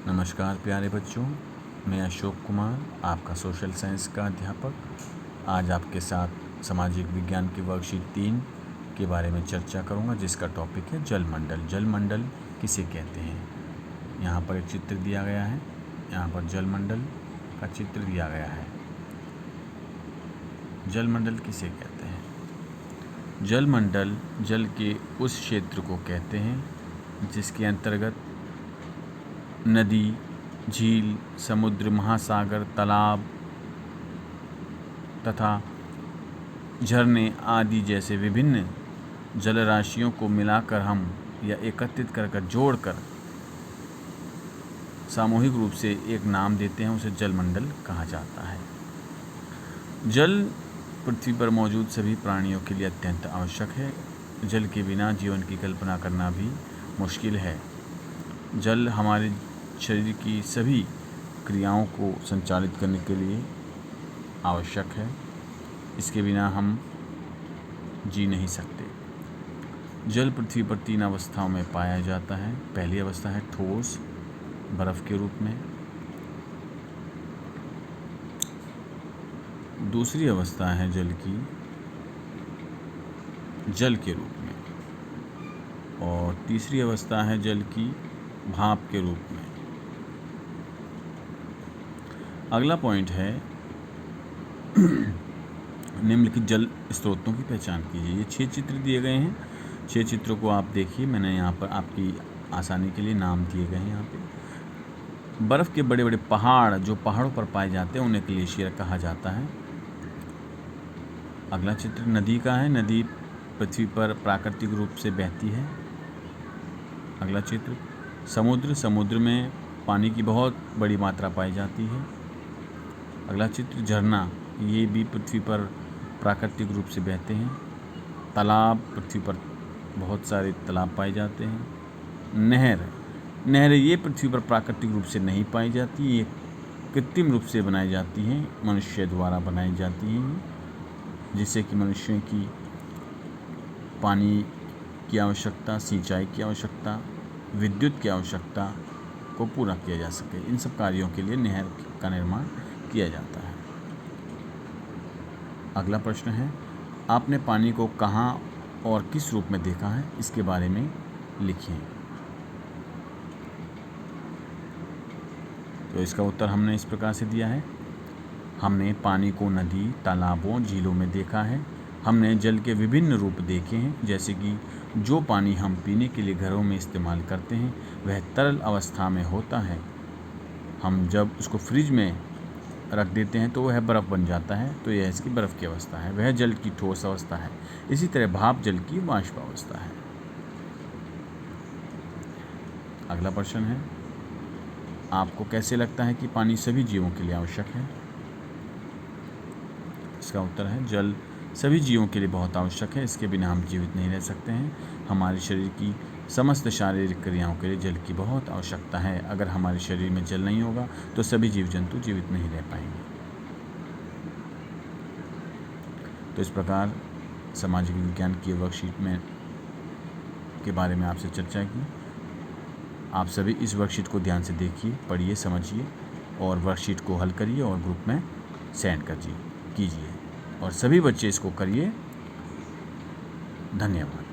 नमस्कार प्यारे बच्चों, मैं अशोक कुमार, आपका सोशल साइंस का अध्यापक। आज आपके साथ सामाजिक विज्ञान की वर्कशीट 3 के बारे में चर्चा करूंगा, जिसका टॉपिक है जलमंडल। जलमंडल किसे कहते हैं? यहाँ पर एक चित्र दिया गया है। यहाँ पर जलमंडल का चित्र दिया गया है। जलमंडल किसे कहते हैं? जलमंडल जल के उस क्षेत्र को कहते हैं जिसके अंतर्गत नदी, झील, समुद्र, महासागर, तालाब तथा झरने आदि जैसे विभिन्न जलराशियों को मिलाकर हम या एकत्रित कर जोड़कर सामूहिक रूप से एक नाम देते हैं, उसे जलमंडल कहा जाता है। जल पृथ्वी पर मौजूद सभी प्राणियों के लिए अत्यंत आवश्यक है। जल के बिना जीवन की कल्पना करना भी मुश्किल है। जल हमारे शरीर की सभी क्रियाओं को संचालित करने के लिए आवश्यक है। इसके बिना हम जी नहीं सकते। जल पृथ्वी पर 3 अवस्थाओं में पाया जाता है। पहली अवस्था है ठोस, बर्फ के रूप में। दूसरी अवस्था है जल की जल के रूप में, और तीसरी अवस्था है जल की भाप के रूप में। अगला पॉइंट है निम्नलिखित जल स्रोतों की पहचान कीजिए। ये 6 चित्र दिए गए हैं। 6 चित्रों को आप देखिए। मैंने यहाँ पर आपकी आसानी के लिए नाम दिए गए हैं। यहाँ पे बर्फ़ के बड़े बड़े पहाड़ जो पहाड़ों पर पाए जाते हैं उन्हें ग्लेशियर कहा जाता है। अगला चित्र नदी का है। नदी पृथ्वी पर प्राकृतिक रूप से बहती है। अगला चित्र समुद्र। समुद्र में पानी की बहुत बड़ी मात्रा पाई जाती है। अगला चित्र झरना। ये भी पृथ्वी पर प्राकृतिक रूप से बहते हैं। तालाब, पृथ्वी पर बहुत सारे तालाब पाए जाते हैं। नहर। नहर ये पृथ्वी पर प्राकृतिक रूप से नहीं पाई जाती, ये कृत्रिम रूप से बनाई जाती हैं, मनुष्य द्वारा बनाई जाती हैं, जिससे कि मनुष्यों की पानी की आवश्यकता, सिंचाई की आवश्यकता, विद्युत की आवश्यकता को पूरा किया जा सके। इन सब कार्यों के लिए नहर का निर्माण किया जाता है। अगला प्रश्न है, आपने पानी को कहाँ और किस रूप में देखा है? इसके बारे में लिखिए। तो इसका उत्तर हमने इस प्रकार से दिया है। हमने पानी को नदी, तालाबों, झीलों में देखा है। हमने जल के विभिन्न रूप देखे हैं, जैसे कि जो पानी हम पीने के लिए घरों में इस्तेमाल करते हैं वह तरल अवस्था में होता है। हम जब उसको फ्रिज में रख देते हैं तो वह बर्फ़ बन जाता है, तो यह इसकी बर्फ़ की अवस्था है। वह जल की ठोस अवस्था है। इसी तरह भाप जल की वाष्प अवस्था है। अगला प्रश्न है, आपको कैसे लगता है कि पानी सभी जीवों के लिए आवश्यक है? इसका उत्तर है जल सभी जीवों के लिए बहुत आवश्यक है। इसके बिना हम जीवित नहीं रह सकते हैं। हमारे शरीर की समस्त शारीरिक क्रियाओं के लिए जल की बहुत आवश्यकता है। अगर हमारे शरीर में जल नहीं होगा तो सभी जीव जंतु जीवित नहीं रह पाएंगे। तो इस प्रकार सामाजिक विज्ञान की वर्कशीट में के बारे में आपसे चर्चा की। आप सभी इस वर्कशीट को ध्यान से देखिए, पढ़िए, समझिए और वर्कशीट को हल करिए और ग्रुप में सेंड कीजिए, और सभी बच्चे इसको करिए। धन्यवाद।